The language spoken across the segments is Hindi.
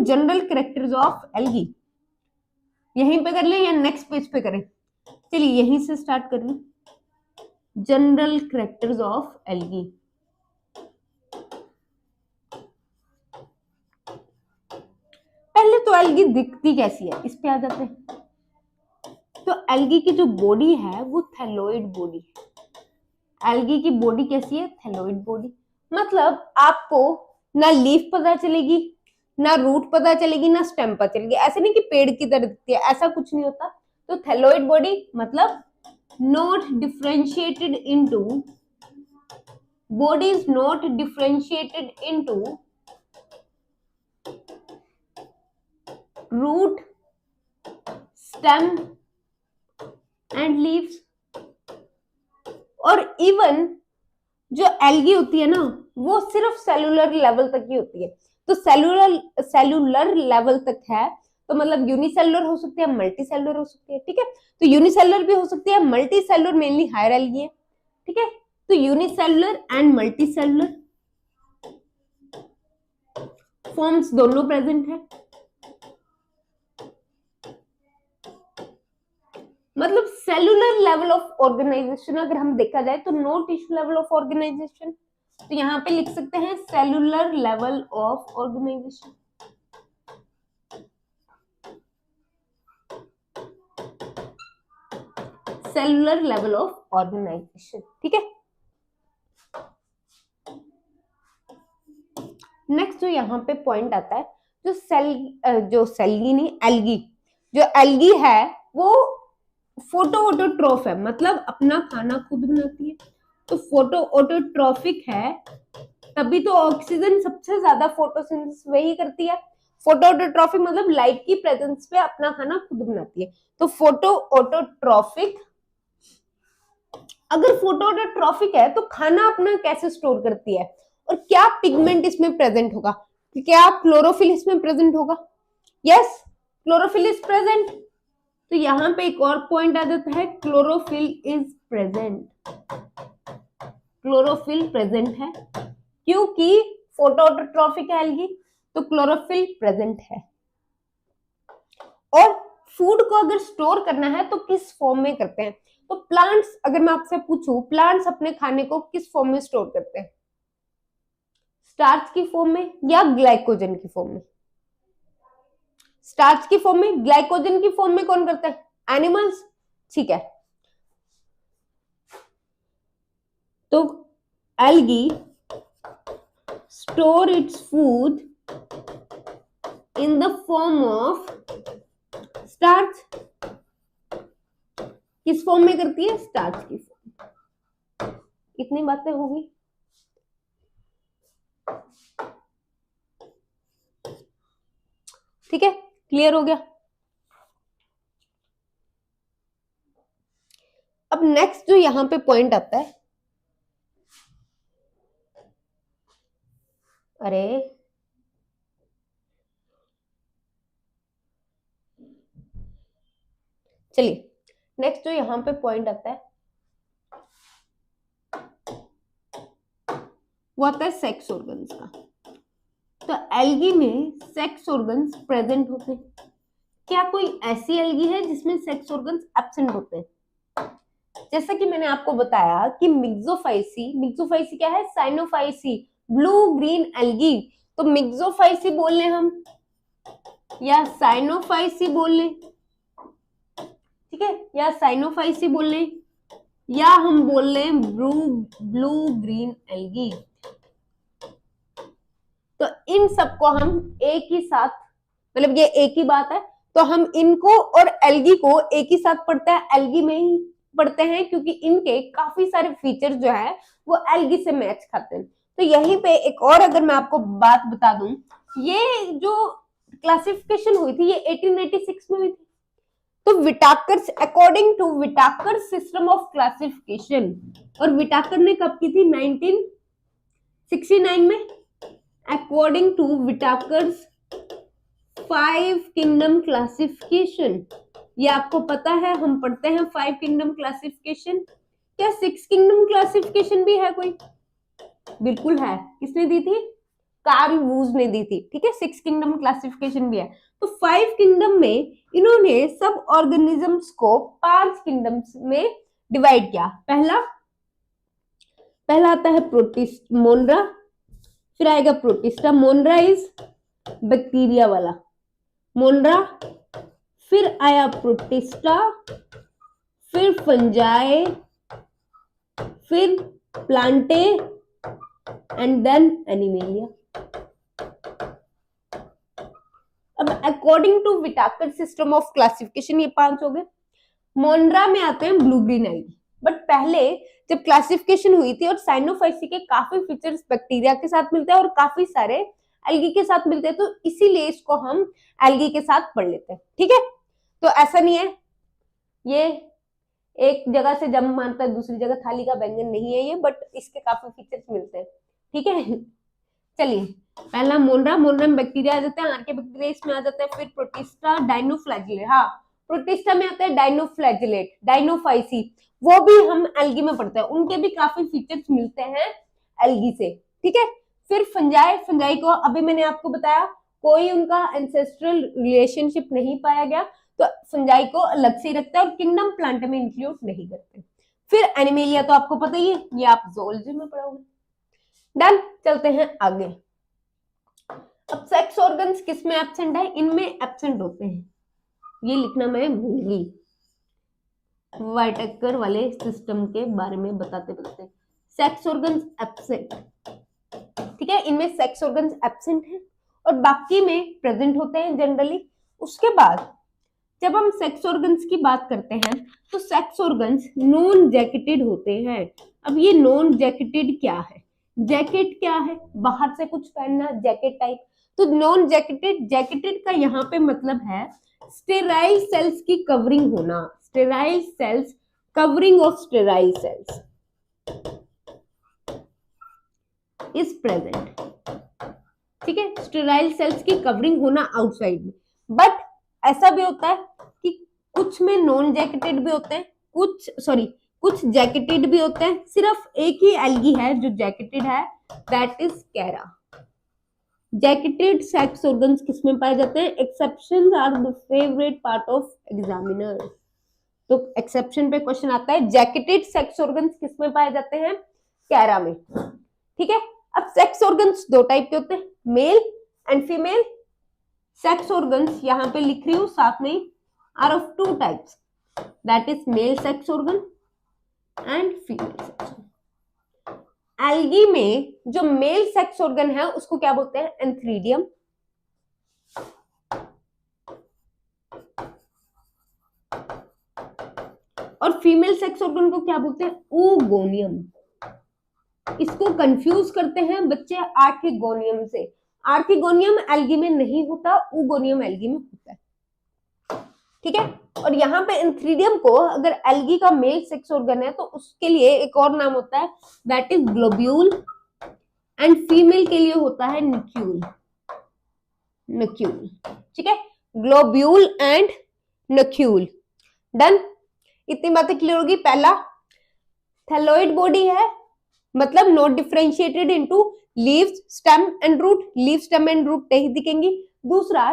General characters of algae. यहीं पे कर लें या नेक्स्ट पेज पे करें? चलिए यहीं से स्टार्ट कर लें। General characters of algae. पहले तो एल्गी दिखती कैसी है, इस पे आ जाते हैं। तो एल्गी की जो बॉडी है वो थैलोइड बॉडी है। एल्गी की बॉडी कैसी है? Thalloid body. मतलब आपको ना लीफ पता चलेगी, ना रूट पता चलेगी, ना स्टेम पता चलेगी। ऐसे नहीं कि पेड़ की तरह दिखती है, ऐसा कुछ नहीं होता। तो थैलोइड बॉडी मतलब not differentiated into, body is not differentiated into root, stem and leaves। और इवन जो एल्गी होती है ना वो सिर्फ सेलुलर लेवल तक ही होती है। तो सेलुलर लेवल तक है, तो मतलब यूनिसेलुलर हो सकती है, मल्टी सेलुलर हो सकती है। ठीक है, तो यूनिसेलुलर भी हो सकती है, multi cellular mainly higher algae है। ठीक है, तो unicellular and multi cellular forms दोनों प्रेजेंट है। मतलब सेलुलर लेवल ऑफ ऑर्गेनाइजेशन अगर हम देखा जाए तो no tissue level of organisation. तो यहां पे लिख सकते हैं cellular level of organisation. Cellular level of organisation. ठीक है, नेक्स्ट जो यहाँ पे पॉइंट आता है, जो सेलगी नहीं एल्गी, जो एल्गी है वो फोटो ऑटोट्रॉफ है, मतलब अपना खाना खुद बनाती है। तो फोटो ऑटोट्रॉफिक है, तभी तो ऑक्सीजन सबसे ज्यादा फोटोसिंथेसिस वही करती है। फोटो ऑटोट्रॉफिक मतलब लाइट की प्रेजेंस पे अपना खाना खुद बनाती है। तो फोटो ऑटोट्रॉफिक, अगर फोटो ऑटोट्रॉफिक है तो खाना अपना कैसे स्टोर करती है, और क्या पिगमेंट इसमें प्रेजेंट होगा? क्या क्लोरोफिल इसमें प्रेजेंट होगा? Yes, chlorophyll is present. तो यहां पे एक और पॉइंट आ जाता है, chlorophyll is present. Chlorophyll present है क्योंकि फोटो ऑटोट्रॉफिक है एल्गी, तो क्लोरोफिल प्रेजेंट है। और फूड को अगर स्टोर करना है तो किस फॉर्म में करते हैं? तो प्लांट्स, अगर मैं आपसे पूछूं प्लांट्स अपने खाने को किस फॉर्म में स्टोर करते हैं? स्टार्च की फॉर्म में या ग्लाइकोजन की फॉर्म में? स्टार्च की फॉर्म में। ग्लाइकोजन की फॉर्म में कौन करता है? एनिमल्स। ठीक है, तो algae store its food in the form of starch. किस फॉर्म में करती है? स्टार्च की फॉर्म। इतनी बातें होगी। ठीक है, क्लियर हो गया। अब नेक्स्ट जो यहां पे पॉइंट आता है, अरे चलिए नेक्स्ट जो यहां पे पॉइंट आता है वो आता है सेक्स ऑर्गन्स का। तो एल्गी में सेक्स ऑर्गन्स प्रेजेंट होते हैं। क्या कोई ऐसी एल्गी है जिसमें सेक्स ऑर्गन्स एब्सेंट होते हैं? जैसा कि मैंने आपको बताया कि मिक्सोफाइसी क्या है? Cyanophyceae, blue green algae. तो मिक्सोफाइसी बोल लें हम या साइनोफाइसी बोल लें, ठीक है, या साइनोफाइसी बोल लें या हम बोल लें ब्लू ग्रीन एल्गी। तो इन सबको हम एक ही साथ, मतलब ये एक ही बात है, तो हम इनको और एल्गी को एक ही साथ पढ़ते हैं, एल्गी में ही पढ़ते हैं, क्योंकि इनके काफी सारे फीचर्स जो है वो एल्गी से मैच खाते हैं। तो यहीं पे एक और अगर मैं आपको बात बता दूं, ये जो क्लासिफिकेशन हुई थी ये 1886 में हुई थी। तो Whittaker, according to Whittaker system of classification, और विटाकर ने कब की थी? 1969 में। According to Whittaker's 5 kingdom classification, ये आपको पता है, हम पढ़ते हैं 5 किंगडम क्लासिफिकेशन। क्या 6 किंगडम क्लासिफिकेशन भी है कोई? बिल्कुल है। किसने दी थी? कार्ल वूज ने दी थी, ठीक है। 6 किंगडम क्लासिफिकेशन भी है। तो 5 किंगडम में इन्होंने सब ऑर्गेनिजम्स को 5 किंगडम्स में डिवाइड किया। पहला आता है प्रोटिस्ट मोनरा, फिर आएगा प्रोटिस्टा। मोनरा इज बैक्टीरिया वाला मोनरा, फिर आया प्रोटिस्टा, फिर फंजाई, फिर प्लांटे एंड देन एनिमेलिया। अब according to Whittaker system of classification ये 5 हो गए। मोनरा में आते हैं ब्लू ग्रीन एल्गी, बट पहले जब क्लासिफिकेशन हुई थी और साइनोफाइसी के काफी फीचर्स बैक्टीरिया के साथ मिलते हैं और काफी सारे एल्गी के साथ मिलते हैं, तो इसीलिए इसको हम एल्गी के साथ पढ़ लेते हैं, ठीक है। तो ऐसा नहीं है ये एक जगह से जम मारता है दूसरी जगह थाली का बैंगन नहीं है ये, बट इसके काफी फीचर्स मिलते हैं, ठीक है। चलिए, पहला मोनरा में बैक्टीरिया आ जाते हैं, आर्के बैक्टीरिया इसमें आ जाता है। फिर प्रोटिस्टा, डाइनोफ्लैजिलेट, हाँ प्रोटिस्टा में आता है डाइनोफ्लैजिलेट, डाइनोफाइसी, वो भी हम एल्गी में पढ़ते हैं, उनके भी काफी फीचर्स मिलते हैं एल्गी से, ठीक है। फिर फंजाई को अभी मैंने आपको बताया कोई उनका एंसेस्ट्रल रिलेशनशिप नहीं पाया गया, तो फंजाई को अलग से ही रखता है और किंगडम प्लांट में इंक्लूड नहीं करते। फिर एनिमेलिया तो आपको पता ही है, ये आप ज़ूलॉजी में पढ़ोगे। डन, चलते हैं आगे। अब सेक्स ऑर्गन्स किस में एब्सेंट है? इनमें एब्सेंट होते हैं, ये लिखना मैं भूल गई वाइटेकर वाले सिस्टम के बारे में बताते सेक्स ऑर्गन्स एब्सेंट, ठीक है। इनमें सेक्स ऑर्गन्स एब्सेंट है और बाकी में प्रेजेंट होते हैं जनरली। उसके बाद जब हम सेक्स ऑर्गन्स की बात करते हैं तो सेक्स ऑर्गन्स नॉन जैकेटेड होते हैं। अब ये नॉन जैकेटेड क्या है? जैकेट क्या है? बाहर से कुछ पहनना, जैकेट टाइप। तो नॉन जैकेटेड का यहाँ पे मतलब है स्टेराइल सेल्स की कवरिंग होना, sterile cells, covering of sterile cells is present, ठीक है। स्टेराइल सेल्स की कवरिंग होना आउटसाइड में। बट ऐसा भी होता है कि कुछ में नॉन जैकेटेड भी होते हैं, कुछ जैकेटेड भी होते हैं। सिर्फ एक ही एल्गी है जो जैकेटेड है, that is Chara. Jacketed sex organs किसमें पाए जाते हैं? Exceptions are the favourite part of examiner. तो एक्सेप्शन पे क्वेश्चन आता है, जैकेटेड सेक्स ऑर्गन्स किसमें पाए जाते हैं? कैरा में, ठीक है। अब सेक्स ऑर्गन्स 2 टाइप के होते हैं, male and female. Sex organs यहाँ पे लिख रही हूँ साथ में, are of 2 types, that is male sex organ and female sex organ. Algae में जो मेल सेक्स ऑर्गन है उसको क्या बोलते हैं? एंथ्रीडियम। और फीमेल सेक्स ऑर्गन को क्या बोलते हैं? oogonia। इसको कंफ्यूज करते हैं बच्चे आर्किगोनियम से। आर्किगोनियम एल्गी में नहीं होता, oogonia एल्गी में होता है, ठीक है। और यहाँ पे एंथ्रीडियम को अगर एल्गी का मेल सेक्स ऑर्गन है तो उसके लिए एक और नाम होता है, that is globule, and female के लिए होता है नक्यूल, ठीक है। Globule and नक्यूल। डन, इतनी बातें क्लियर होगी। पहला थैलोइड बॉडी है, मतलब not differentiated into leaves, stem and root. Leave, stem and root नहीं दिखेंगी। दूसरा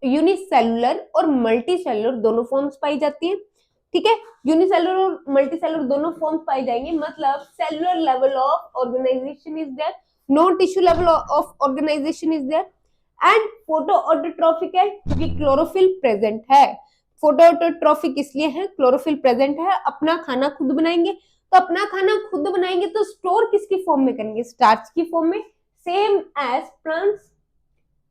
यूनिसेलुलर और मल्टीसेलुलर दोनों फॉर्म्स पाई जाती हैं, ठीक है। यूनिसेलुलर और मल्टीसेलुलर दोनों फॉर्म्स पाई जाएंगे, मतलब cellular level of organisation is there, no tissue level of organisation is there, and photoautotrophic है क्योंकि क्लोरोफिल प्रेजेंट है। फोटोऑटोट्रॉफिक इसलिए है, क्लोरोफिल प्रेजेंट है। अपना खाना खुद बनाएंगे, तो अपना खाना खुद बनाएंगे तो स्टोर किसकी फॉर्म में करेंगे? स्टार्च की फॉर्म में, सेम एज प्लांट्स,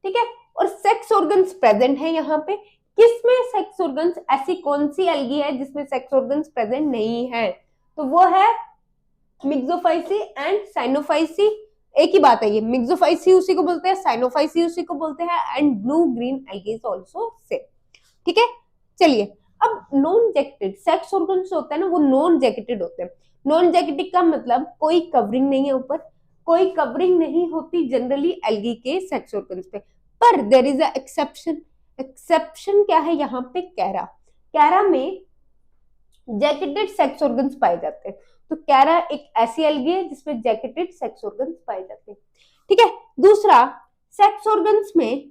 ठीक है। और सेक्स ऑर्गन्स प्रेजेंट है यहाँ पे। किसमें सेक्स ऑर्गन्स? ऐसी कौन सी एल्गी है जिसमें सेक्स ऑर्गन्स प्रेजेंट नहीं है? तो वो है मिक्सोफाइसी एंड साइनोफाइसी। एक ही बात है ये, मिक्सोफाइसी उसी को बोलते हैं, साइनोफाइसी उसी को बोलते हैं, and blue green algae is also same, ठीक है। चलिए, अब नॉन जैकेटेड सेक्स ऑर्गन्स होते हैं ना, वो नॉन जैकेटेड होते हैं। नॉन जैकेटेड का मतलब कोई कवरिंग नहीं है ऊपर, कोई कवरिंग नहीं होती जनरली एल्गी के सेक्स ऑर्गन्स पे, पर there is a exception. Exception क्या है यहाँ पे? कैरा में जैकेटेड सेक्स ऑर्गन्स पाए जाते हैं। तो कैरा एक ऐसी एल्गी है जिसमें जैकेटेड सेक्स ऑर्गन्स पाए जाते हैं। ठीक है। दूसरा, सेक्स ऑर्गन्स में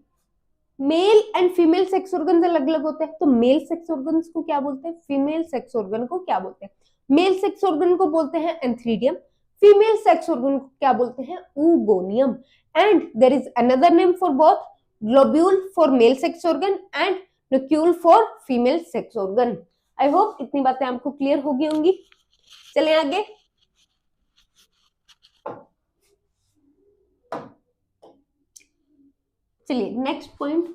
mail and female sex organs अलग अलग होते हैं। तो मेल सेक्स ऑर्गन्स को क्या बोलते हैं, फीमेल सेक्स ऑर्गन को क्या बोलते हैं? मेल सेक्स ऑर्गन को बोलते हैं एंथ्रीडियम, फीमेल सेक्स ऑर्गन को क्या बोलते हैं? Oogonium. And there is another name for both, globule for male sex organ and nucule for female sex organ. I hope इतनी बातें आपको क्लियर होगी होंगी। चलें आगे। चलिए नेक्स्ट पॉइंट,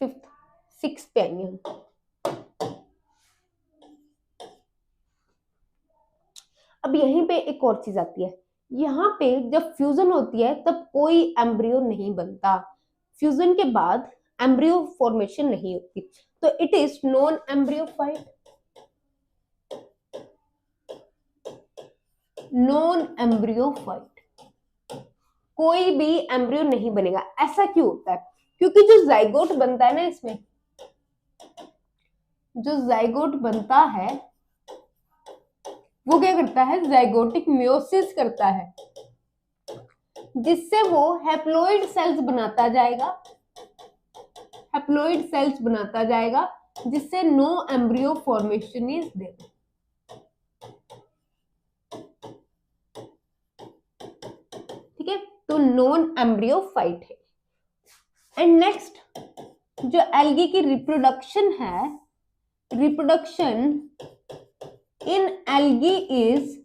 फिफ्थ, सिक्स पे आएंगे हम। अब यहीं पे एक और चीज आती है, यहाँ पे जब फ्यूजन होती है तब कोई एम्ब्रियो नहीं बनता, फ्यूजन के बाद एम्ब्रियो फॉर्मेशन नहीं होती, तो इट इज नॉन एम्ब्रियोफाइट। नॉन एम्ब्रियोफाइट, कोई भी एम्ब्रियो नहीं बनेगा। ऐसा क्यों होता है? क्योंकि जो जाइगोट बनता है ना, इसमें जो जाइगोट बनता है वो क्या करता है? जाइगोटिक मियोसिस करता है, जिससे वो हैप्लॉइड सेल्स बनाता जाएगा, हैप्लॉइड सेल्स बनाता जाएगा, जिससे no embryo formation is there. ठीक है, तो नॉन एम्ब्रियोफाइट है। एंड नेक्स्ट, जो एल्गी की रिप्रोडक्शन है, reproduction in algae is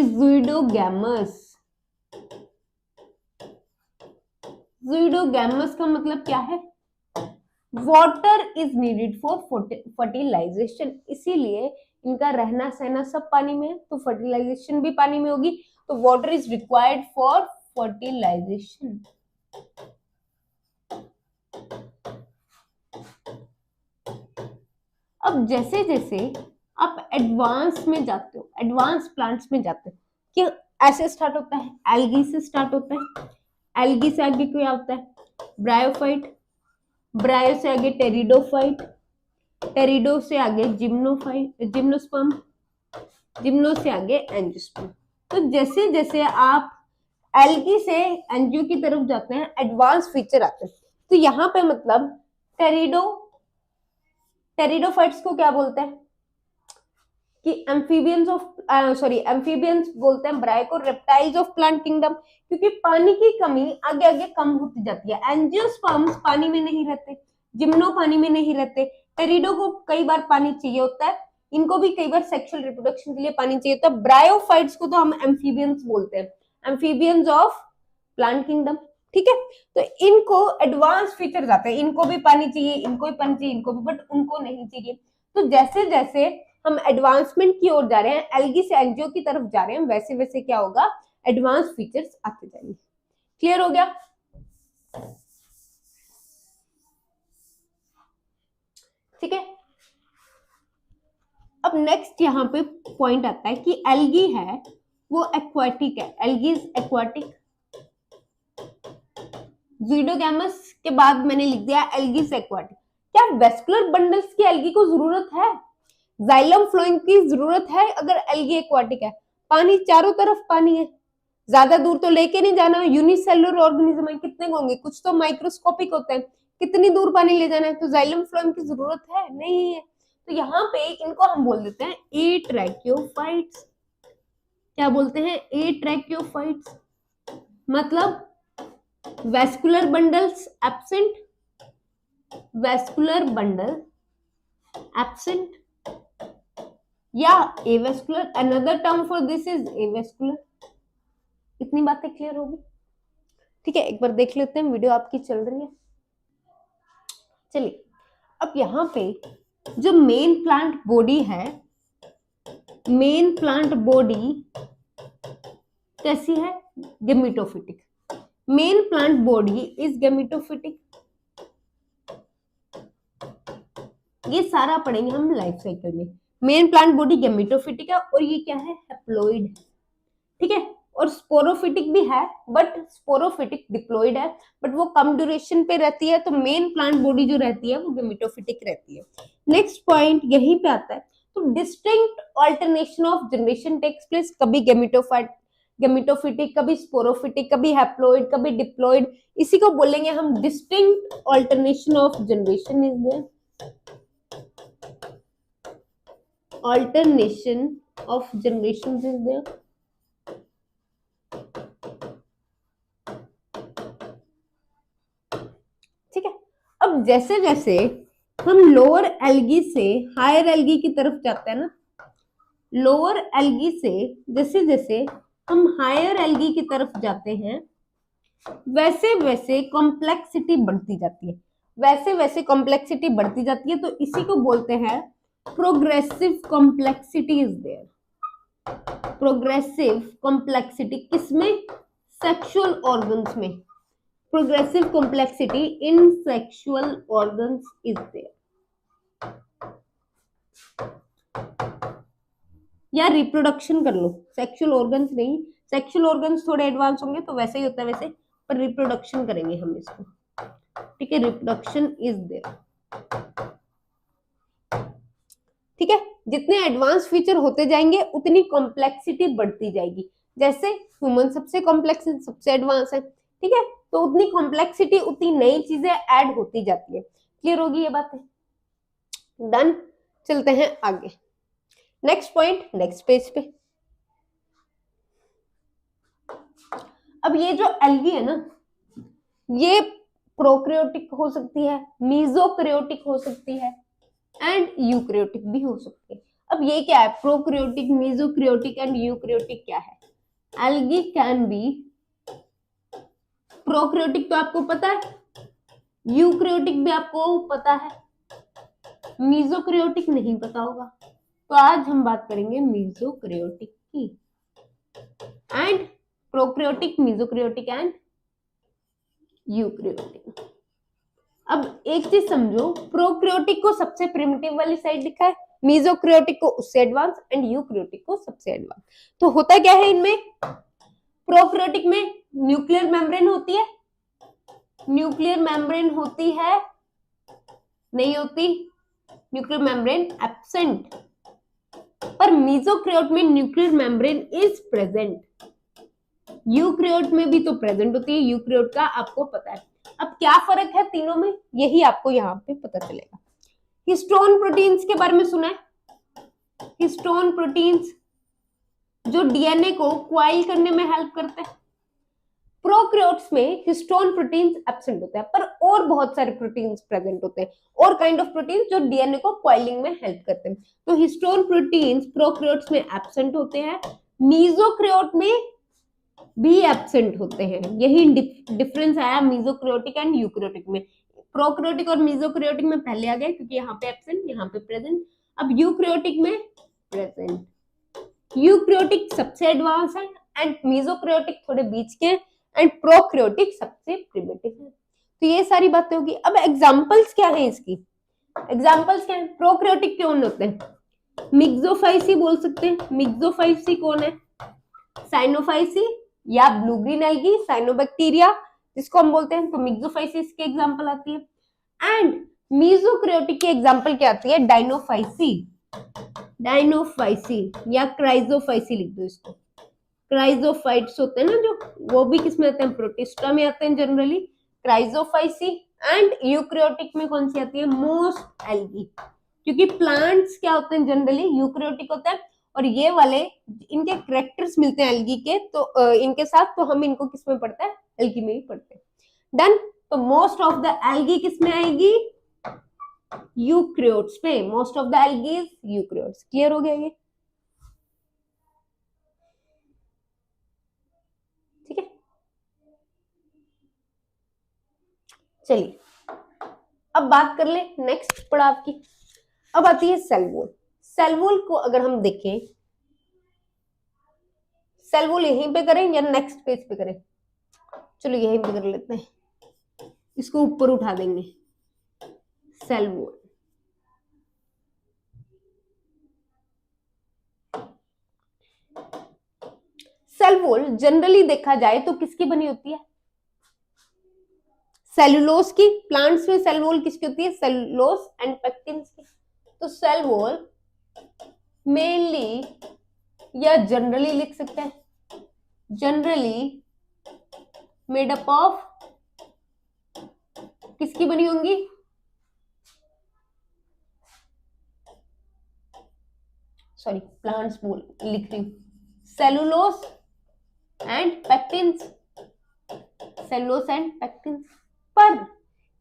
zooidogamous. Zooidogamous का मतलब क्या है? Water is needed for fertilisation, इसीलिए इनका रहना सहना सब पानी में है, तो फर्टिलाइजेशन भी पानी में होगी, तो water is required for fertilisation. अब जैसे जैसे आप एडवांस में जाते हो, एडवांस प्लांट्स में जाते हो, कि ऐसे स्टार्ट होता है, एल्गी से स्टार्ट होता है, एल्गी से आगे क्या होता है? ब्रायोफाइट, ब्रायो से आगे टेरिडोफाइट, टेरिडो से आगे जिम्नोफाइट, जिम्नोस्पर्म, जिम्नो से आगे एंजियोस्पर्म। तो जैसे जैसे आप एल्गी से एंजियो की तरफ जाते हैं, एडवांस फीचर आते हैं। तो यहाँ पे मतलब टेरिडोफाइट्स को क्या बोलते हैं? कि एम्फीबियंस ऑफ एम्फीबियंस बोलते हैं ब्रायो को, रेप्टाइल्स ऑफ प्लांट किंगडम, क्योंकि पानी की कमी आगे आगे कम होती जाती है। एंजियोस्पर्म्स पानी में नहीं रहते, जिम्नो पानी में नहीं रहते, टेरिडो को कई बार पानी चाहिए होता है, इनको भी कई बार सेक्सुअल रिप्रोडक्शन के लिए पानी चाहिए होता है। ब्रायोफाइट्स को तो हम एम्फीबियंस बोलते हैं, एम्फीबियंस ऑफ प्लांट किंगडम। ठीक है, तो इनको एडवांस फीचर्स आते हैं, इनको भी पानी चाहिए, इनको भी पानी चाहिए, इनको भी, बट उनको नहीं चाहिए। तो जैसे जैसे हम एडवांसमेंट की ओर जा रहे हैं, एल्गी से एंजियो की तरफ जा रहे हैं, वैसे वैसे क्या होगा? एडवांस फीचर्स आते जाएंगे। क्लियर हो गया? ठीक है, अब नेक्स्ट यहाँ पे पॉइंट आता है कि एल्गी है वो एक्वाटिक है, एल्गी इज एक्वाटिक। ज़ूइडोगैमस के बाद मैंने लिख दिया एल्गी से एक्वाटिक। क्या वेस्कुलर बंडल्स की एल्गी को जरूरत है? जाइलम फ्लोएम की जरूरत है अगर एल्गी एक्वाटिक है? पानी चारों तरफ पानी है, ज्यादा दूर तो लेके नहीं जाना, यूनिसेलुलर ऑर्गेनिज्म है, कितने होंगे? कुछ तो माइक्रोस्कोपिक होते हैं, कितनी दूर पानी ले जाना है? तो जाइलम फ्लोएम की जरूरत है? नहीं है। तो यहाँ पे इनको हम बोल देते हैं एट्रैकियोफाइट्स। क्या बोलते हैं? एट्रैकियोफाइट्स। मतलब vascular bundles absent, vascular bundle absent, या avascular, another term for this is avascular. इतनी बातें क्लियर होगी? ठीक है, एक बार देख लेते हैं, वीडियो आपकी चल रही है। चलिए, अब यहाँ पे जो मेन प्लांट बॉडी है, मेन प्लांट बॉडी कैसी है? Gametophytic. Main plant body is gametophytic. ये सारा पढ़ेंगे हम लाइफ साइकिल में। मेन प्लांट बॉडी गेमेटोफिटिक है, और ये क्या है? हैप्लॉइड। ठीक है, और स्पोरोफिटिक भी है, बट स्पोरोफिटिक डिप्लॉइड है, बट वो कम ड्यूरेशन पे रहती है। तो मेन प्लांट बॉडी जो रहती है वो गेमेटोफिटिक रहती है। नेक्स्ट पॉइंट यहीं पे आता है, तो distinct alternation of generation takes place, कभी गेमिटोफिटिक, कभी स्पोरोफिटिक, कभी हैप्लोइड, कभी डिप्लॉइड, इसी को बोलेंगे हम distinct alternation of generation is there, alternation of generations is there. ठीक है, अब जैसे जैसे हम लोअर एल्गी से हायर एल्गी की तरफ जाते हैं ना, लोअर एल्गी से जैसे जैसे हम हायर एल्गी की तरफ जाते हैं, वैसे वैसे कॉम्प्लेक्सिटी बढ़ती जाती है, वैसे वैसे कॉम्प्लेक्सिटी बढ़ती जाती है, तो इसी को बोलते हैं progressive complexity is there. Progressive complexity किसमें? सेक्सुअल ऑर्गन्स में। Progressive complexity in sexual organs is there. या रिप्रोडक्शन कर लो, सेक्सुअल ऑर्गन्स नहीं, सेक्सुअल ऑर्गन्स थोड़े एडवांस होंगे तो वैसे ही होता है वैसे, पर रिप्रोडक्शन करेंगे हम इसको, ठीक है, रिप्रोडक्शन इज देयर। ठीक है, जितने एडवांस फीचर होते जाएंगे उतनी कॉम्प्लेक्सिटी बढ़ती जाएगी। जैसे ह्यूमन सबसे कॉम्प्लेक्स, सबसे एडवांस है, ठीक है, तो उतनी कॉम्प्लेक्सिटी, उतनी नई चीजें ऐड होती जाती है। क्लियर होगी ये बात है? डन, चलते हैं आगे, नेक्स्ट पॉइंट, नेक्स्ट पेज पे। अब ये जो एल्गी है ना, ये प्रोकैरियोटिक हो सकती है, मीजोकैरियोटिक हो सकती है एंड यूकैरियोटिक भी हो सकती है। अब ये क्या है? प्रोकैरियोटिक, मीजोकैरियोटिक एंड यूकैरियोटिक क्या है? एल्गी कैन बी प्रोकैरियोटिक, तो आपको पता है, यूकैरियोटिक भी आपको पता है, मीजोकैरियोटिक नहीं पता होगा, तो आज हम बात करेंगे मीजोकैरियोटिक की। And prokaryotic, mesokaryotic and eukaryotic. अब एक चीज समझो, प्रोकैरियोटिक को सबसे प्रिमिटिव वाली साइड लिखा है, मीजोकैरियोटिक को उससे एडवांस एंड यूकैरियोटिक को सबसे एडवांस। तो होता क्या है इनमें? प्रोकैरियोटिक में न्यूक्लियर मेम्ब्रेन होती है, न्यूक्लियर मेम्ब्रेन होती है, नहीं होती, न्यूक्लियर मेम्ब्रेन एब्सेंट। पर मीजोकैरियोट में nuclear membrane is present, eukaryote में भी तो प्रेजेंट होती है, यूकैरियोट का आपको पता है। अब क्या फर्क है तीनों में, यही आपको यहाँ पे पता चलेगा। हिस्टोन प्रोटीन्स के बारे में सुना है? हिस्टोन प्रोटीन्स जो डीएनए को क्वाइल करने में हेल्प करते हैं। प्रोकैरियोट्स में हिस्टोन प्रोटीन्स एब्सेंट होते हैं, पर और बहुत सारे प्रोटीन्स प्रेजेंट होते हैं, और काइंड ऑफ प्रोटीन्स जो डीएनए को क्वाइलिंग में हेल्प करते हैं। तो हिस्टोन प्रोटीन्स प्रोकैरियोट्स में एब्सेंट होते हैं, मीजोकैरियोट में भी एब्सेंट होते हैं। यही डिफरेंस आया मीजोकैरियोटिक एंड यूकैरियोटिक में। प्रोकैरियोटिक और मीजोकैरियोटिक में पहले आ गए क्योंकि यहाँ पे एब्सेंट, यहाँ पे प्रेजेंट। अब यूकैरियोटिक में प्रेजेंट। यूकैरियोटिक सबसे एडवांस है एंड मीजोकैरियोटिक थोड़े बीच के, एंड प्रोकैरियोटिक सबसे प्रिमिटिव है। तो ये सारी बातें होगी। अब एग्जांपल्स क्या है इसकी? एग्जांपल्स क्या है? प्रोकैरियोटिक कौन होते हैं? मिक्सोफाइसी बोल सकते हैं। मिक्सोफाइसी कौन है? साइनोफाइसी या ब्लू ग्रीन एल्गी, साइनोबैक्टीरिया जिसको हम बोलते हैं, तो मिक्सोफाइसिस की एग्जांपल आती है। एंड मीजोकैरियोटिक की एग्जांपल क्या आती है? डायनोफाइसी, डायनोफाइसी या क्राइजोफाइसी लिख दो इसको। क्राइजोफाइट्स होते हैं ना जो, वो भी किसमें आते हैं? प्रोटिस्टा में आते हैं जनरली, क्राइजोफाइसी। एंड यूकैरियोटिक में कौन सी आती है? मोस्ट एल्गी, क्योंकि प्लांट्स क्या होते हैं जनरली? यूकैरियोटिक होते हैं, और ये वाले इनके कैरेक्टर्स मिलते हैं एल्गी के, तो इनके साथ, तो हम इनको किसमें पढ़ते हैं? एल्गी में ही पढ़ते हैं। डन। तो मोस्ट ऑफ द एल्गी किसमें आएगी? यूकैरियोट्स पे। Most of the algae is eukaryotes. Clear हो गया ये? ठीक है, चलिए अब बात कर ले नेक्स्ट पड़ाव की। अब आती है सेल वॉल। सेल वॉल को अगर हम देखें, सेल वॉल यहीं पे करें या नेक्स्ट पेज पे करें? चलो यहीं पे कर लेते हैं, इसको ऊपर उठा देंगे। Cell wall, cell wall generally देखा जाए तो किसकी बनी होती है? सेलुलोज की। प्लांट्स में सेल वॉल किसकी होती है? सेलुलोज एंड पेक्टिन की। तो सेल वॉल मेनली या जनरली लिख सकते हैं, जनरली मेड अप ऑफ किसकी बनी होंगी, सॉरी प्लांट्स बोल लिख रही हूं, cellulose and pectins, cellulose and pectins, पर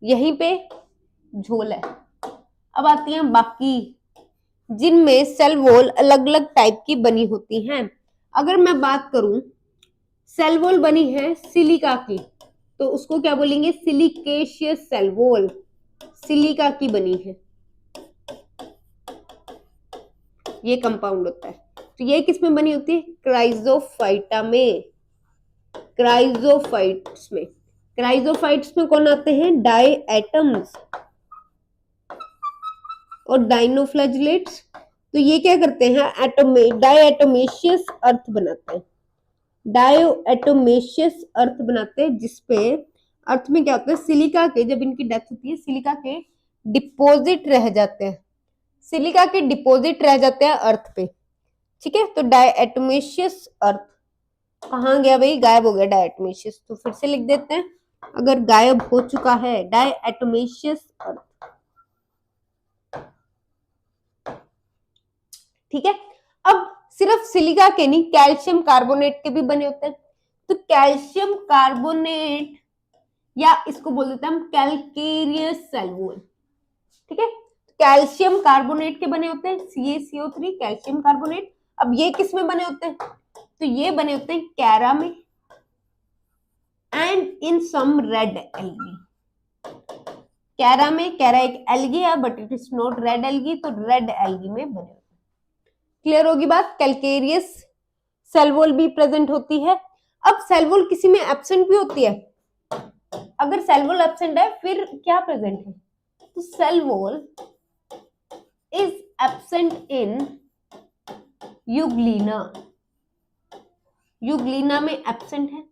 यहीं पे झोल है। अब आती हैं बाकी जिनमें सेल वॉल अलग अलग टाइप की बनी होती हैं। अगर मैं बात करूं सेल वॉल बनी है सिलिका की, तो उसको क्या बोलेंगे, सिलिकेशियस सेल वॉल, सिलिका की बनी है, ये कंपाउंड होता है। तो ये किस में बनी होती है, क्राइजोफाइटा में, क्राइजोफाइट्स में। क्राइजोफाइट्स में कौन आते हैं, डाई एटम्स और डाइनोफ्लैजिलेट्स। तो ये क्या करते हैं, डायएटोमेशियस अर्थ बनाते हैं, डायएटोमेशियस अर्थ बनाते हैं, जिसपे अर्थ में क्या होता है, सिलिका के, जब इनकी डेथ होती है सिलिका के डिपॉजिट रह जाते हैं, सिलिका के डिपॉजिट रह जाते हैं अर्थ पे, ठीक है। तो डायएटोमेशियस अर्थ कहाँ गया भाई, गायब हो गया डायएटोमेशियस, तो फिर से लिख देते हैं, अगर गायब हो चुका है डायएटोमेशियस अर्थ, ठीक है। अब सिर्फ सिलिका के नहीं, कैल्शियम कार्बोनेट के भी बने होते हैं। तो कैल्शियम कार्बोनेट या इसको बोल देते हैं हम कैल्केरियस सेल वॉल, ठीक है। कैल्शियम कार्बोनेट के बने होते हैं, CaCO3 कैल्शियम कार्बोनेट। अब ये किस में बने होते हैं, तो ये बने होते हैं कैरा में and in some red algae. Chara में, कैरा एक एल्गी है but it is not red algae, तो रेड एल्गी में बने होते हैं। क्लियर होगी बात, कैल्केरियस सेल वॉल भी प्रेजेंट होती है। अब सेल वॉल किसी में एब्सेंट भी होती है, अगर सेल वॉल एब्सेंट है फिर क्या प्रेजेंट है, तो cell wall is absent in Euglena, Euglena में एब्सेंट है,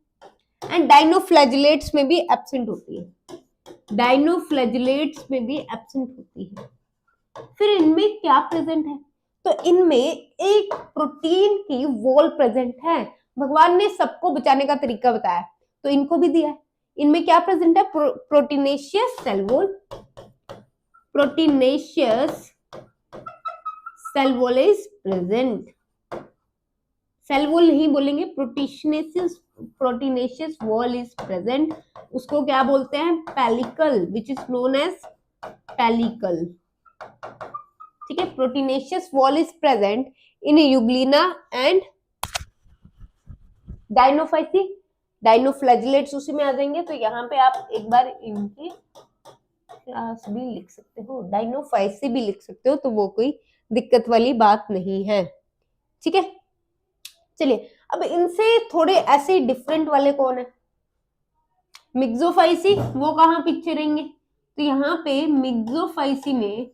एंड डाइनोफ्लैजिलेट्स में भी एब्सेंट होती है, डाइनोफ्लैजिलेट्स में भी एब्सेंट होती है। फिर इनमें क्या प्रेजेंट है, तो इनमें एक प्रोटीन की वॉल प्रेजेंट है। भगवान ने सबको बचाने का तरीका बताया, तो इनको भी दिया है। इनमें क्या प्रेजेंट है, proteinaceous cell wall, proteinaceous cell wall is present, cell wall नहीं बोलेंगे, प्रोटीनेशियस वॉल इज प्रेजेंट। उसको क्या बोलते हैं, pellicle, which is known as pellicle, ठीक है। Proteinaceous wall is present in euglena and dinophyceae, dinoflagellates उसी में आ जाएंगे। तो यहाँ पे आप एक बार इनकी क्लास भी लिख सकते हो, डाइनोफाइसी भी लिख सकते हो, तो वो कोई दिक्कत वाली बात नहीं है, ठीक है। चलिए अब इनसे थोड़े ऐसे डिफरेंट वाले कौन है, मिक्सोफाइसी, वो कहाँ पीछे रहेंगे, तो यहाँ पे मिक्सोफाइसी में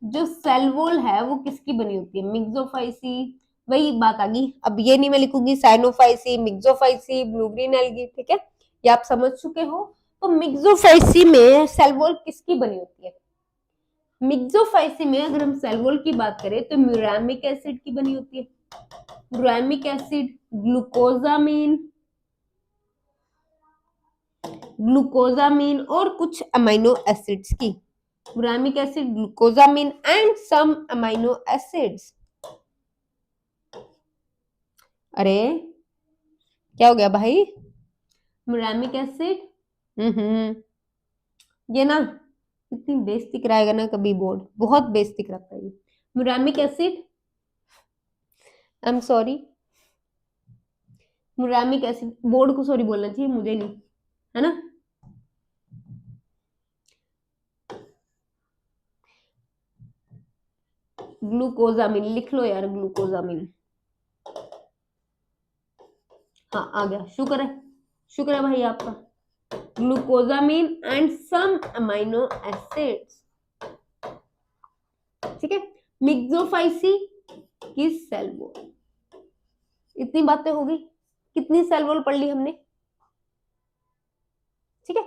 जो सेल वॉल है वो किसकी बनी होती है, मिक्सोफाइसी, वही बात आ गई। अब ये नहीं मैं लिखूंगी Cyanophyceae, Myxophyceae, blue green algae, ठीक है, ये आप समझ चुके हो। तो मिक्सोफाइसी में सेल वॉल किसकी बनी होती है, मिक्सोफाइसी में अगर हम सेल वॉल की बात करें तो म्यूरामिक एसिड की बनी होती है, म्यूरामिक एसिड, ग्लूकोजामिन, ग्लूकोजामिन और कुछ अमीनो एसिड्स की, muramic acid, glucosamine and some amino acids. अरे क्या हो गया भाई, म्यूरामिक एसिड, ये ना इतनी बेइज्जती कराएगा ना कभी बोर्ड, बहुत बेइज्जती कराता है ये। Muramic acid, I am sorry, muramic acid, board को सॉरी बोलना चाहिए, मुझे नहीं, है ना। ग्लूकोजामिन लिख लो यार, ग्लूकोजामिन, हाँ आ गया, शुक्र है भाई आपका, glucosamine and some amino acids, ठीक है। मिक्सोफाइसी की सेल वॉल, इतनी बातें होगी, कितनी सेल वॉल पढ़ ली हमने, ठीक है।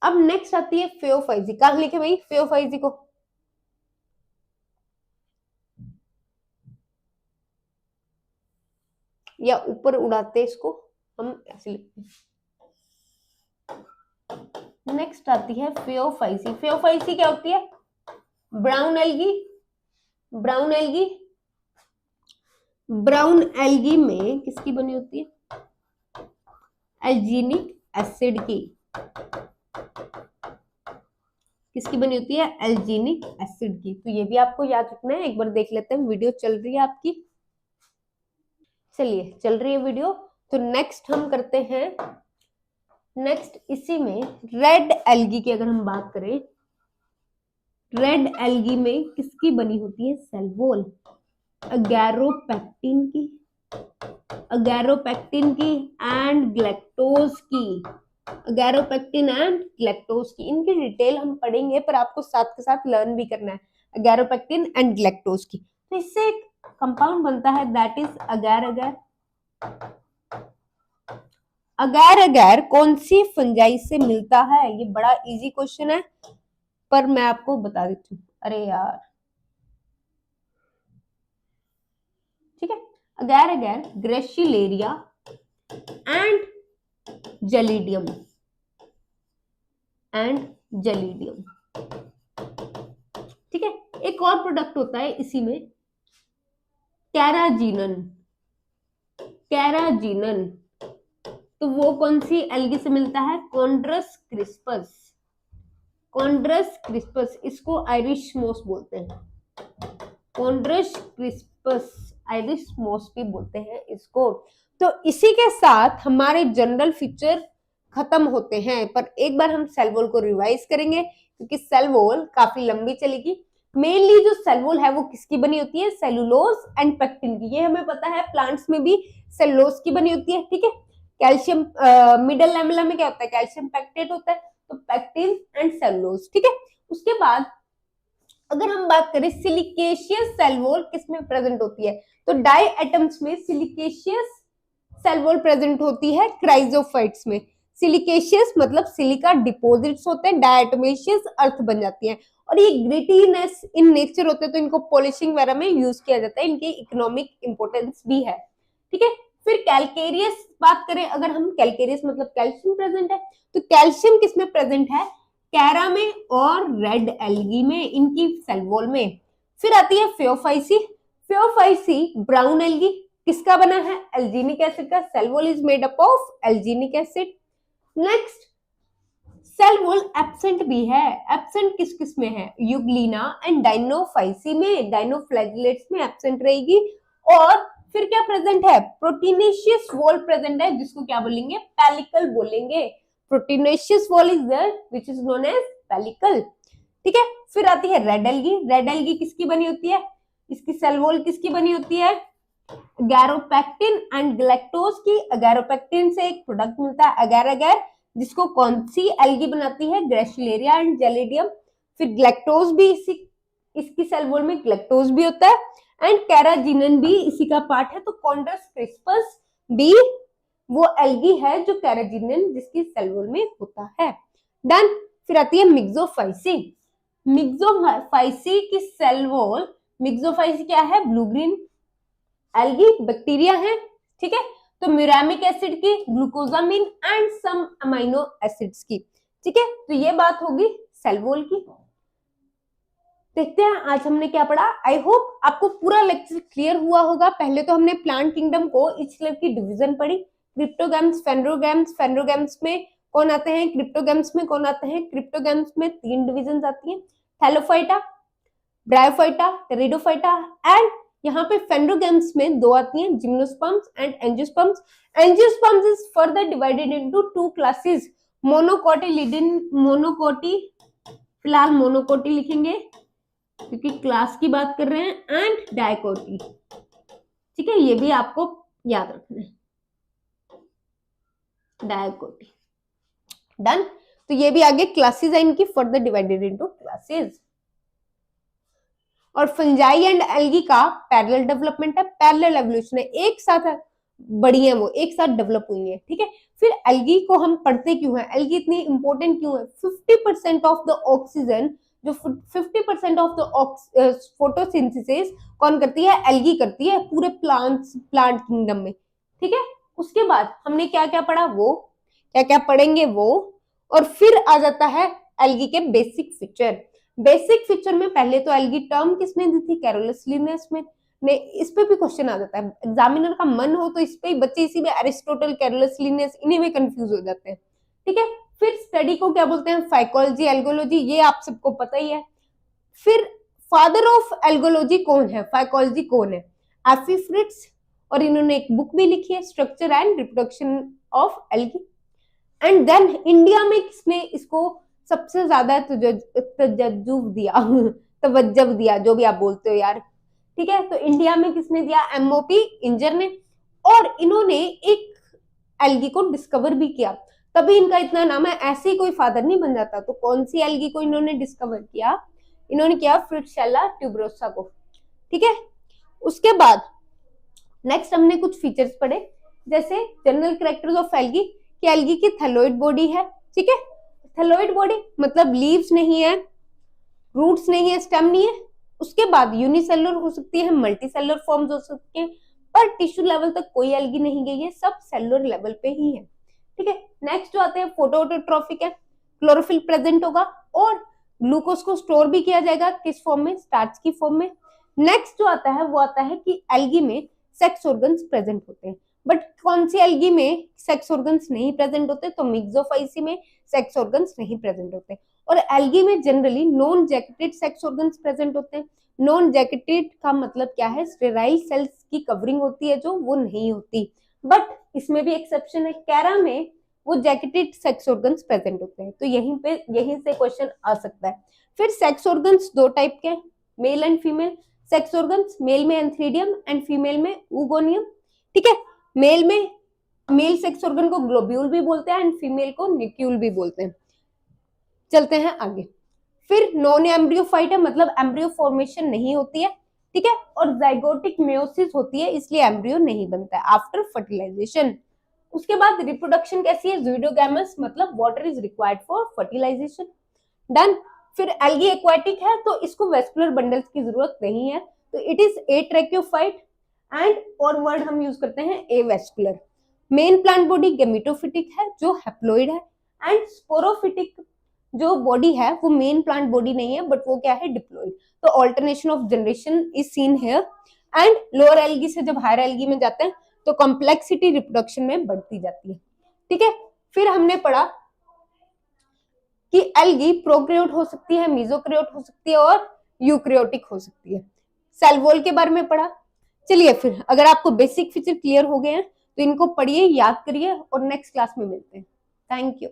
अब नेक्स्ट आती है फेओफाइजी, कहां लिखे भाई फेओफाइजी को, या ऊपर उड़ाते हैं इसको, हम ऐसे लिखते हैं। नेक्स्ट आती है फेओफाइसी। फेओफाइसी क्या होती है? Brown algae. Brown algae, brown algae में किसकी बनी होती है? एल्जीनिक एसिड की। किसकी बनी होती है? एल्जीनिक एसिड की। तो ये भी आपको याद रखना है। एक बार देख लेते हैं, वीडियो चल रही है आपकी? चलिए, चल रही है वीडियो। तो नेक्स्ट हम करते हैं, नेक्स्ट इसी में रेड एल्गी की अगर हम बात करें, रेड एल्गी में किसकी बनी होती है? Cell wall. अगैरोपेक्टिन की, अगैरोपेक्टिन की एंड ग्लैक्टोज की। अगैरोपेक्टिन एंड ग्लैक्टोज की, इनकी डिटेल हम पढ़ेंगे, पर आपको साथ के साथ लर्न भी करना है। अगैरोपेक्टिन एंड ग्लैक्टोज की। तो इससे एक कंपाउंड बनता है, दैट इज अगैर अगैर। अगैर अगैर कौन सी फंजाई से मिलता है? ये बड़ा इजी क्वेश्चन है, पर मैं आपको बता देती हूँ। अरे यार, ठीक है। Agar agar Gracilaria and Gelidium, and Gelidium, ठीक है। एक और प्रोडक्ट होता है इसी में, कैराजीनन। कैराजीनन, तो वो कौन सी एल्गी से मिलता है? कॉन्ड्रस क्रिस्पस। कॉन्ड्रस क्रिस्पस, इसको आयरिश मोस बोलते हैं। कॉन्ड्रस क्रिस्पस, आयरिश मोस भी बोलते हैं इसको। तो इसी के साथ हमारे जनरल फीचर खत्म होते हैं, पर एक बार हम सेल वॉल को रिवाइज करेंगे, क्योंकि सेल वॉल काफी लंबी चलेगी। मेनली जो सेल वॉल है वो किसकी बनी होती है? सेलुलोज एंड पेक्टिन की। ये हमें पता है, प्लांट्स में भी सेलुलोज की बनी होती है, ठीक है। कैल्शियम मिडल लैमेला में क्या होता है? कैल्शियम पेक्टेट होता है, तो पेक्टिन एंड सेलुलोज, ठीक है। उसके बाद अगर हम बात करें सिलिकेशियस सेल वॉल किसमें प्रेजेंट होती है, तो डाई एटम्स में सिलिकेशियस सेल वॉल प्रेजेंट होती है क्राइजोफाइट्स में। सिलिकेशियस मतलब सिलिका डिपॉजिट्स होते हैं, डायटोमेशियस अर्थ बन जाती है, और ये ग्रिटीनेस इन नेचर होते हैं, तो इनको पॉलिशिंग वगैरह में यूज किया जाता है। इनकी इकोनॉमिक इंपोर्टेंस भी है, ठीक है। फिर कैलकेरियस बात करें अगर हम, कैलकेरियस मतलब कैल्शियम प्रेजेंट है, तो कैल्शियम किसमें प्रेजेंट है? कैरा में और रेड एल्गी में, इनकी सेल वॉल में। फिर आती है फेओफाइसी। फेओफाइसी ब्राउन एल्गी, किसका बना है? एल्जीनिक एसिड का। Cell wall is made up of alginic acid. Next, cell wall absent भी है। एब्सेंट किस किस में है? यूग्लिना एंड डाइनोफाइसी में, डाइनोफ्लैजिलेट्स में एब्सेंट रहेगी। और फिर क्या प्रेजेंट है? प्रोटीनेशियस वॉल प्रेजेंट है, जिसको क्या बोलेंगे? पेलिकल बोलेंगे। Proteinaceous wall is there which is known as pellicle, ठीक है। फिर आती है रेड एल्गी। रेड एल्गी किसकी बनी होती है? इसकी सेल वॉल किसकी बनी होती है? अगैरोपेक्टिन एंड ग्लैक्टोज की। अगैरोपेक्टिन से एक प्रोडक्ट मिलता है अगैर अगैर, जिसको कौन सी एल्गी बनाती है? Gracilaria and gelidium. फिर ग्लैक्टोज भी इसकी सेल वॉल में ग्लैक्टोज भी होता है, एंड कैराजीनन भी इसी का पार्ट है। तो कॉन्ड्रस क्रिस्पस भी वो एल्गी है जो कैराजीनन जिसकी सेल वॉल में होता है। डन। फिर आती है मिक्सोफाइसी। मिक्सोफाइसी की सेल वॉल, मिक्सोफाइसी क्या है? ब्लू ग्रीन एल्गी, बैक्टीरिया है, ठीक है। तो म्यूरामिक एसिड की, glucosamine and some amino acids की, ठीक है। तो ये बात होगी सेल वॉल की। देखते हैं आज हमने क्या पढ़ा। आई होप आपको पूरा लेक्चर क्लियर हुआ होगा। पहले तो हमने प्लांट किंगडम को इच लेयर की डिवीजन पढ़ी, क्रिप्टोगैम्स, फेनरोगैम्स। फेनरोगैम्स में कौन आते हैं? क्रिप्टोगैम्स में कौन आते हैं? क्रिप्टोगैम्स में 3 डिविजन आती हैं, थैलोफाइटा, ब्रायोफाइटा, टेरिडोफाइटा, एंड यहाँ पे फेनरोगैम्स में 2 आती हैं, gymnosperms and angiosperms. Angiosperms is further divided into 2 classes, monocotyledon, monocot, फिलहाल मोनोकोटी लिखेंगे क्योंकि क्लास की बात कर रहे हैं, एंड डायकोटी, ठीक है। ये भी आपको याद रखना है, डायकोटी। डन। तो ये भी आगे क्लासेस है इनकी, फर्दर डिवाइडेड इनटू क्लासेस। और फंजाई एंड एल्गी का पैरेलल डेवलपमेंट है, पैरेलल एवोल्यूशन है, एक साथ बड़ी है, वो एक साथ डेवलप हुई है, ठीक है। फिर एल्गी को हम पढ़ते क्यों है? एल्गी इतनी इंपॉर्टेंट क्यों है? 50% ऑफ द ऑक्सीजन, जो 50% ऑफ द फोटोसिंथेसिस कौन करती है? एल्गी करती है, पूरे प्लांट किंगडम में, ठीक है। उसके बाद हमने क्या क्या पढ़ा, वो क्या क्या पढ़ेंगे वो, और फिर आ जाता है एल्गी के बेसिक फीचर। बेसिक फीचर में पहले तो एल्गी टर्म किसने दी थी, कैरोलस लिनेस में ने। इस पे भी क्वेश्चन आ जाता है, एग्जामिनर का मन हो तो इस पे ही बच्चे इसी में एरिस्टोटल, कैरोलस लिनेस, इन्हीं में कंफ्यूज हो जाते हैं। ठीक है। फिर स्टडी को क्या बोलते हैं, फाइकोलॉजी, एल्गोलॉजी, ये आप सबको पता ही है। फिर फादर ऑफ एल्गोलॉजी कौन है, फाइकोलॉजी कौन है, एफी फ्रिट्ज, और इन्होंने एक बुक भी लिखी है, structure and reproduction of algae. And then India में किसने इसको सबसे ज्यादा तजज्जुब दिया तवज्जो दिया, जो भी आप बोलते हो यार, ठीक है। तो इंडिया में किसने दिया, एमओपी इंजर ने, और इन्होंने एक एल्गी को डिस्कवर भी किया, तभी इनका इतना नाम है। ऐसे ही कोई फादर नहीं बन जाता। तो कौन सी एल्गी को इन्होंने डिस्कवर किया, इन्होंने किया फ्रिट्शेल्ला ट्यूबरोसा को। ठीक है। उसके बाद नेक्स्ट हमने कुछ फीचर्स पढ़े, जैसे जनरल कैरेक्टर्स ऑफ एल्गी, कि एल्गी की थैलोइड बॉडी है। ठीक है। थैलोइड बॉडी मतलब लीव्स नहीं है, रूट्स नहीं है, स्टेम नहीं है। उसके बाद यूनिसेलुलर हो सकती है, मल्टीसेलुलर फॉर्म्स हो सकती है, पर टिश्यू लेवल तक कोई एल्गी नहीं गई है, सब सेलुलर लेवल पे ही है। ठीक है। नेक्स्ट जो आते हैं फोटोऑटोट्रॉफिक है, क्लोरोफिल प्रेजेंट होगा और ग्लूकोज को स्टोर भी किया जाएगा, किस फॉर्म में, स्टार्च की फॉर्म में। नेक्स्ट जो आता है वो आता है कि एल्गी में सेक्स ऑर्गन्स प्रेजेंट होते हैं, बट कौन सी एल्गी में सेक्स ऑर्गन्स नहीं प्रेजेंट होते, तो मिक्सोफाइसी में सेक्स ऑर्गन्स नहीं प्रेजेंट होते। और एल्गी में generally non jacketed sex organs present होते हैं। नॉन जैकेटेड का मतलब क्या है, स्टेराइल सेल्स की कवरिंग होती है जो, वो नहीं होती। बट इसमें भी एक्सेप्शन है, कैरा में वो जैकेटेड सेक्स ऑर्गन्स प्रेजेंट होते हैं। तो यहीं से क्वेश्चन आ सकता है। फिर सेक्स ऑर्गन्स दो टाइप के, male and female sex organs, male में एंथ्रीडियम एंड फीमेल में ऊगोनियम। ठीक है। मेल सेक्स ऑर्गन को ग्लोब्यूल भी बोलते हैं एंड फीमेल को न्यूक्यूल भी बोलते हैं। चलते हैं आगे। फिर नॉन एम्ब्रियोफाइट है, मतलब एम्ब्रियो फॉर्मेशन नहीं होती है। ठीक है। और जाइगोटिक मेयोसिस होती है, इसलिए एम्ब्रियो नहीं बनता है आफ्टर फर्टिलाइजेशन। उसके बाद रिप्रोडक्शन कैसी है, ज़ूडोगैमस, मतलब water is required for fertilisation. Done. फिर एल्गी एक्वाटिक है, तो इसको वेस्कुलर बंडल्स की जरूरत नहीं है, तो इट इज एट्रैक्योफाइट एंड, और वर्ड हम यूज करते हैं avascular. Main plant body gametophytic है, जो हैप्लॉइड है, एंड स्पोरोफिटिक जो बॉडी है वो मेन प्लांट बॉडी नहीं है, बट वो क्या है, डिप्लॉइड। तो alternation of generation is seen here. And lower algae से जब हायर एल्गी में जाते हैं तो कॉम्प्लेक्सिटी रिप्रोडक्शन में बढ़ती जाती है। ठीक है। फिर हमने पढ़ा कि एल्गी प्रोकैरियोट हो सकती है, मेसोकैरियोट हो सकती है और यूकैरियोटिक हो सकती है। सेल वॉल के बारे में पढ़ा। चलिए फिर, अगर आपको बेसिक फीचर क्लियर हो गए हैं तो इनको पढ़िए, याद करिए और नेक्स्ट क्लास में मिलते हैं। Thank you.